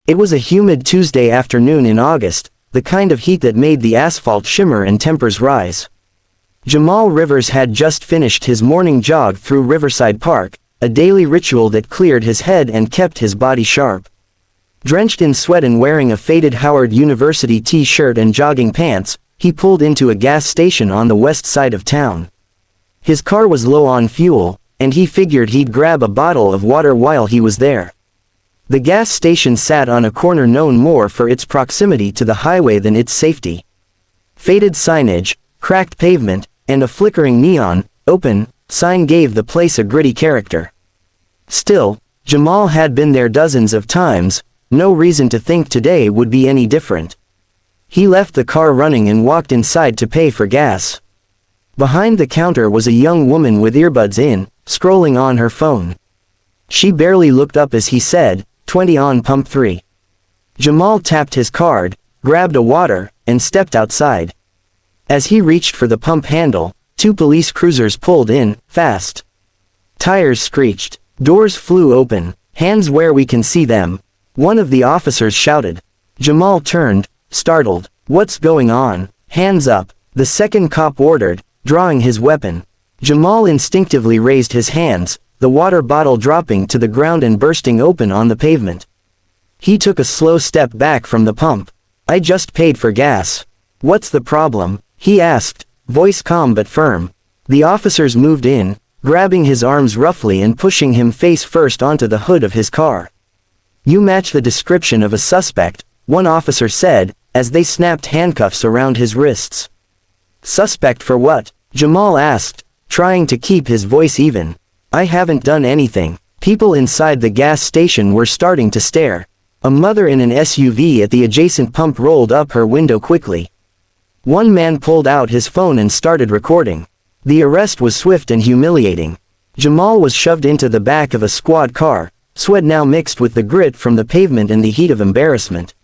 It was a humid Tuesday afternoon in August, the kind of heat that made the asphalt shimmer and tempers rise. Jamal Rivers had just finished his morning jog through Riverside Park, a daily ritual that cleared his head and kept his body sharp. Drenched in sweat and wearing a faded Howard University t-shirt and jogging pants, he pulled into a gas station on the west side of town. His car was low on fuel, and he figured he'd grab a bottle of water while he was there. The gas station sat on a corner known more for its proximity to the highway than its safety. Faded signage, cracked pavement, and a flickering neon, "Open" sign gave the place a gritty character. Still, Jamal had been there dozens of times, no reason to think today would be any different. He left the car running and walked inside to pay for gas. Behind the counter was a young woman with earbuds in, scrolling on her phone. She barely looked up as he said, "20 on pump 3. Jamal tapped his card, grabbed a water, and stepped outside. As he reached for the pump handle, 2 police cruisers pulled in, fast. Tires screeched, doors flew open, "Hands where we can see them," one of the officers shouted. Jamal turned, startled. "What's going on? Hands up," the second cop ordered, drawing his weapon. Jamal instinctively raised his hands, the water bottle dropping to the ground and bursting open on the pavement. He took a slow step back from the pump. "I just paid for gas. What's the problem?" he asked, voice calm but firm. The officers moved in, grabbing his arms roughly and pushing him face first onto the hood of his car. "You match the description of a suspect," one officer said, as they snapped handcuffs around his wrists. "Suspect for what?" Jamal asked, trying to keep his voice even. "I haven't done anything." People inside the gas station were starting to stare. A mother in an SUV at the adjacent pump rolled up her window quickly. One man pulled out his phone and started recording. The arrest was swift and humiliating. Jamal was shoved into the back of a squad car, sweat now mixed with the grit from the pavement and the heat of embarrassment.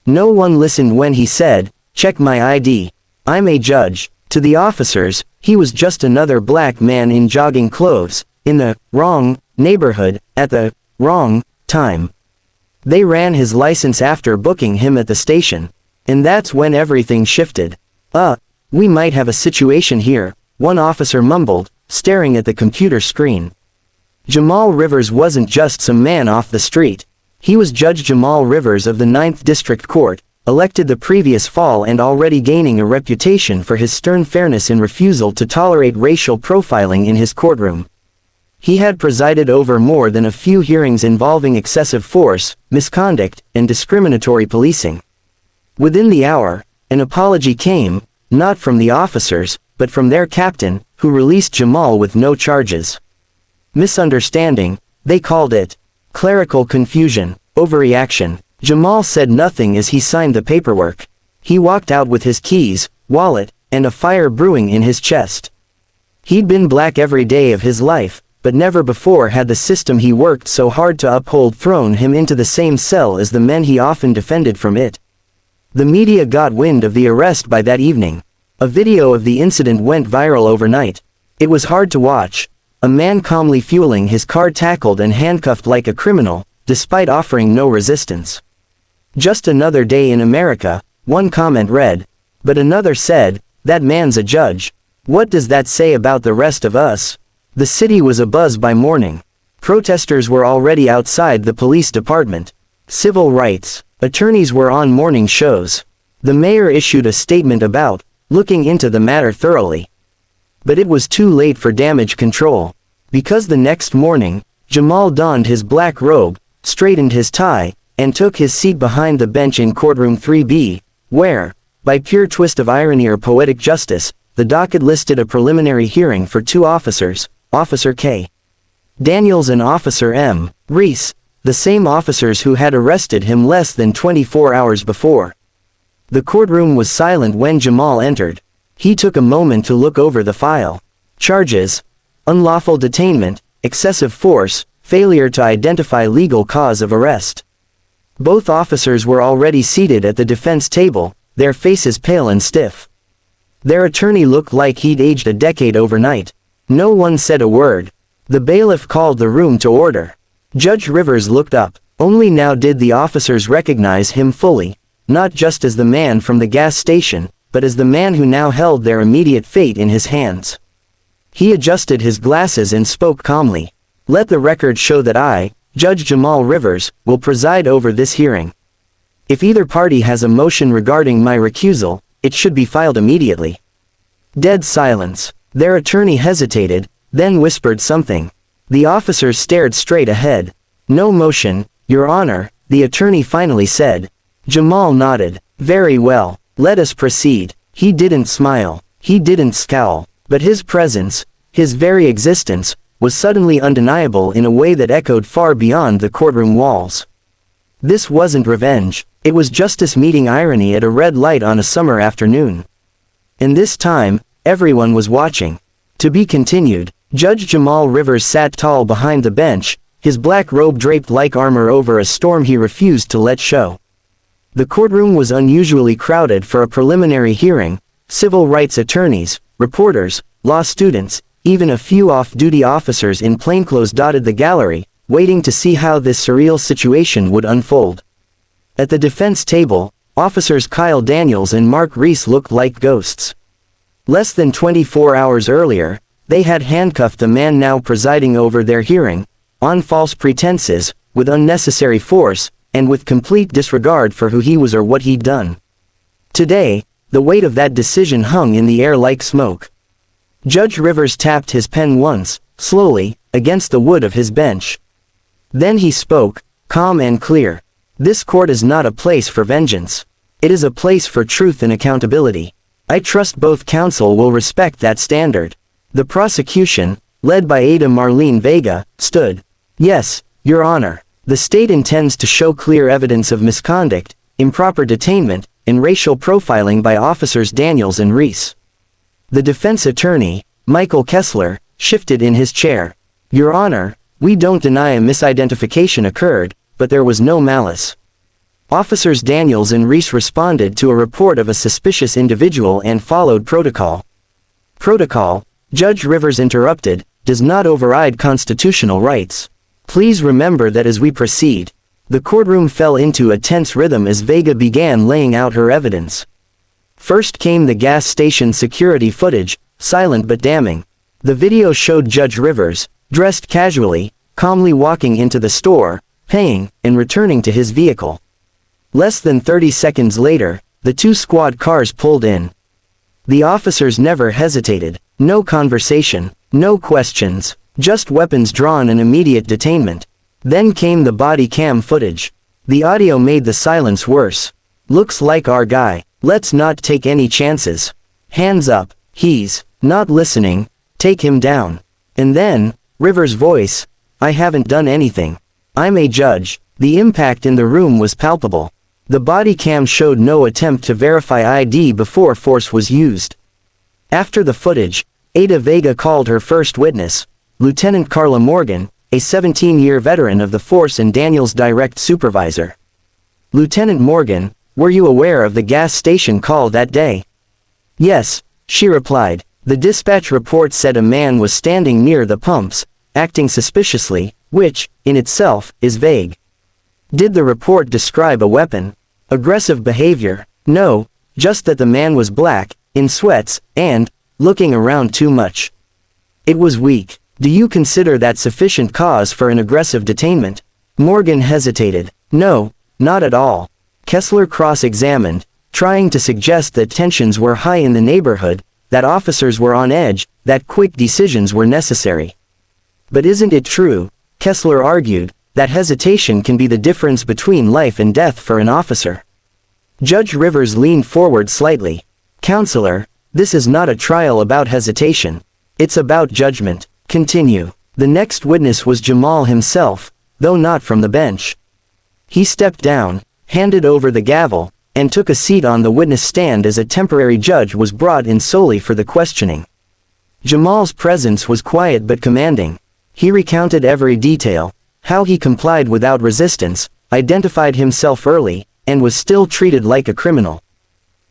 No one listened when he said, "Check my ID. I'm a judge." To the officers, he was just another black man in jogging clothes, in the wrong neighborhood, at the wrong time. They ran his license after booking him at the station. And that's when everything shifted. We might have a situation here," one officer mumbled, staring at the computer screen. Jamal Rivers wasn't just some man off the street. He was Judge Jamal Rivers of the 9th District Court, elected the previous fall and already gaining a reputation for his stern fairness and refusal to tolerate racial profiling in his courtroom. He had presided over more than a few hearings involving excessive force, misconduct, and discriminatory policing. Within the hour, an apology came, not from the officers, but from their captain, who released Jamal with no charges. Misunderstanding, they called it. Clerical confusion, overreaction. Jamal said nothing as he signed the paperwork. He walked out with his keys, wallet, and a fire brewing in his chest. He'd been black every day of his life, but never before had the system he worked so hard to uphold thrown him into the same cell as the men he often defended from it. The media got wind of the arrest by that evening. A video of the incident went viral overnight. It was hard to watch. A man calmly fueling his car tackled and handcuffed like a criminal, despite offering no resistance. "Just another day in America," one comment read. But another said, "That man's a judge. What does that say about the rest of us?" The city was abuzz by morning. Protesters were already outside the police department. Civil rights attorneys were on morning shows. The mayor issued a statement about looking into the matter thoroughly. But it was too late for damage control. Because the next morning, Jamal donned his black robe, straightened his tie, and took his seat behind the bench in courtroom 3B, where, by pure twist of irony or poetic justice, the docket listed a preliminary hearing for 2 officers, Officer K. Daniels and Officer M. Reese, the same officers who had arrested him less than 24 hours before. The courtroom was silent when Jamal entered. He took a moment to look over the file. Charges: unlawful detainment, excessive force, failure to identify legal cause of arrest. Both officers were already seated at the defense table, their faces pale and stiff. Their attorney looked like he'd aged a decade overnight. No one said a word. The bailiff called the room to order. Judge Rivers looked up. Only now did the officers recognize him fully, not just as the man from the gas station, but as the man who now held their immediate fate in his hands. He adjusted his glasses and spoke calmly. "Let the record show that I, Judge Jamal Rivers, will preside over this hearing. If either party has a motion regarding my recusal, it should be filed immediately." Dead silence. Their attorney hesitated, then whispered something. The officers stared straight ahead. "No motion, Your Honor," the attorney finally said. Jamal nodded. "Very well, let us proceed." He didn't smile. He didn't scowl. But his presence, his very existence, was suddenly undeniable in a way that echoed far beyond the courtroom walls. This wasn't revenge. It was justice meeting irony at a red light on a summer afternoon. And this time, everyone was watching. To be continued. Judge Jamal Rivers sat tall behind the bench, his black robe draped like armor over a storm he refused to let show. The courtroom was unusually crowded for a preliminary hearing. Civil rights attorneys, reporters, law students, even a few off-duty officers in plainclothes dotted the gallery, waiting to see how this surreal situation would unfold. At the defense table, officers Kyle Daniels and Mark Reese looked like ghosts. Less than 24 hours earlier, they had handcuffed the man now presiding over their hearing, on false pretenses, with unnecessary force, and with complete disregard for who he was or what he'd done. Today, the weight of that decision hung in the air like smoke. Judge Rivers tapped his pen once, slowly, against the wood of his bench. Then he spoke, calm and clear. "This court is not a place for vengeance. It is a place for truth and accountability. I trust both counsel will respect that standard." The prosecution, led by Ada Marlene Vega, stood. "Yes, Your Honor. The state intends to show clear evidence of misconduct, improper detainment, and racial profiling by officers Daniels and Reese." The defense attorney, Michael Kessler, shifted in his chair. "Your Honor, we don't deny a misidentification occurred, but there was no malice." Officers Daniels and Reese responded to a report of a suspicious individual and followed protocol. "Protocol," Judge Rivers interrupted, "does not override constitutional rights. Please remember that as we proceed." The courtroom fell into a tense rhythm as Vega began laying out her evidence. First came the gas station security footage, silent but damning. The video showed Judge Rivers, dressed casually, calmly walking into the store, paying, and returning to his vehicle. Less than 30 seconds later, the two squad cars pulled in. The officers never hesitated. No conversation, no questions, just weapons drawn and immediate detainment. Then came the body cam footage. The audio made the silence worse. "Looks like our guy. Let's not take any chances. Hands up, he's not listening, take him down." And then, Rivers' voice, "I haven't done anything. I'm a judge." The impact in the room was palpable. The body cam showed no attempt to verify ID before force was used. After the footage, Ada Vega called her first witness, Lieutenant Carla Morgan, a 17-year veteran of the force and Daniels' direct supervisor. "Lieutenant Morgan, were you aware of the gas station call that day?" "Yes," she replied. "The dispatch report said a man was standing near the pumps, acting suspiciously, which, in itself, is vague." "Did the report describe a weapon? Aggressive behavior?" "No, just that the man was black, in sweats, and looking around too much. It was weak. Do you consider that sufficient cause for an aggressive detainment?" Morgan hesitated. "No, not at all." Kessler cross-examined, trying to suggest that tensions were high in the neighborhood, that officers were on edge, that quick decisions were necessary. "But isn't it true," Kessler argued, "that hesitation can be the difference between life and death for an officer?" Judge Rivers leaned forward slightly. "Counselor, this is not a trial about hesitation. It's about judgment. Continue." The next witness was Jamal himself, though not from the bench. He stepped down, handed over the gavel, and took a seat on the witness stand as a temporary judge was brought in solely for the questioning. Jamal's presence was quiet but commanding. He recounted every detail, how he complied without resistance, identified himself early, and was still treated like a criminal.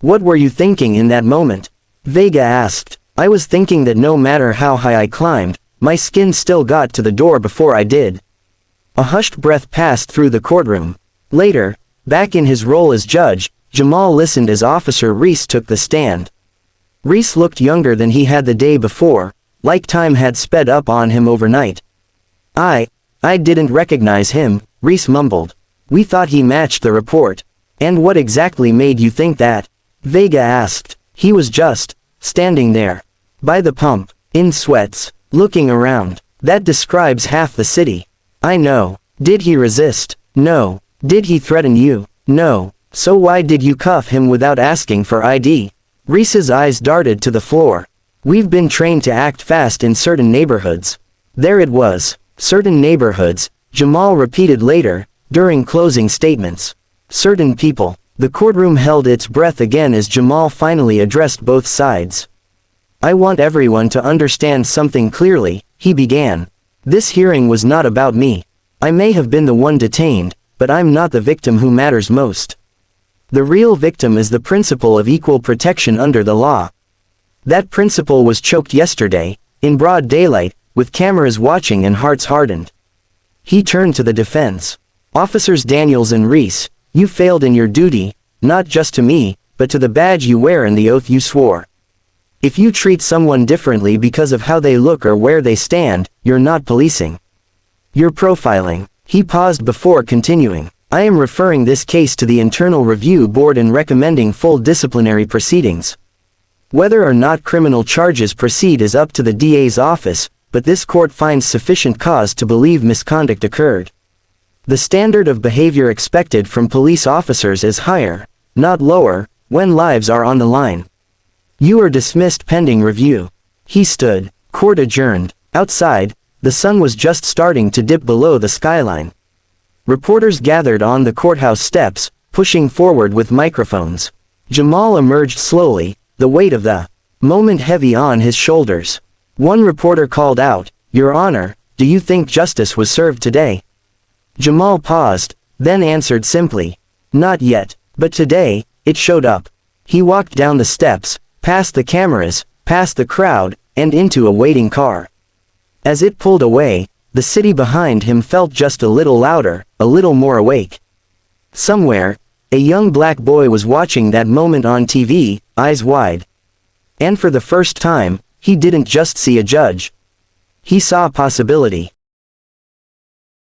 "What were you thinking in that moment?" Vega asked. "I was thinking that no matter how high I climbed, my skin still got to the door before I did." A hushed breath passed through the courtroom. Later, back in his role as judge, Jamal listened as Officer Reese took the stand. Reese looked younger than he had the day before, like time had sped up on him overnight. I didn't recognize him," Reese mumbled. "We thought he matched the report." "And what exactly made you think that?" Vega asked. "He was just standing there. By the pump, in sweats, looking around. That describes half the city." "I know. Did he resist?" "No." "Did he threaten you?" "No." "So why did you cuff him without asking for ID?" Reese's eyes darted to the floor. "We've been trained to act fast in certain neighborhoods." There it was. Certain neighborhoods, Jamal repeated later, during closing statements. Certain people. The courtroom held its breath again as Jamal finally addressed both sides. "I want everyone to understand something clearly," he began. "This hearing was not about me. I may have been the one detained, but I'm not the victim who matters most. The real victim is the principle of equal protection under the law. That principle was choked yesterday, in broad daylight, with cameras watching and hearts hardened." He turned to the defense. "Officers Daniels and Reese, you failed in your duty, not just to me, but to the badge you wear and the oath you swore. If you treat someone differently because of how they look or where they stand, you're not policing. You're profiling." He paused before continuing. "I am referring this case to the Internal Review Board and recommending full disciplinary proceedings. Whether or not criminal charges proceed is up to the DA's office, but this court finds sufficient cause to believe misconduct occurred. The standard of behavior expected from police officers is higher, not lower, when lives are on the line. You are dismissed pending review." He stood. Court adjourned. Outside, the sun was just starting to dip below the skyline. Reporters gathered on the courthouse steps, pushing forward with microphones. Jamal emerged slowly, the weight of the moment heavy on his shoulders. One reporter called out, "Your Honor, do you think justice was served today?" Jamal paused, then answered simply, "Not yet, but today, it showed up." He walked down the steps, past the cameras, past the crowd, and into a waiting car. As it pulled away, the city behind him felt just a little louder, a little more awake. Somewhere, a young black boy was watching that moment on TV, eyes wide. And for the first time, he didn't just see a judge. He saw possibility.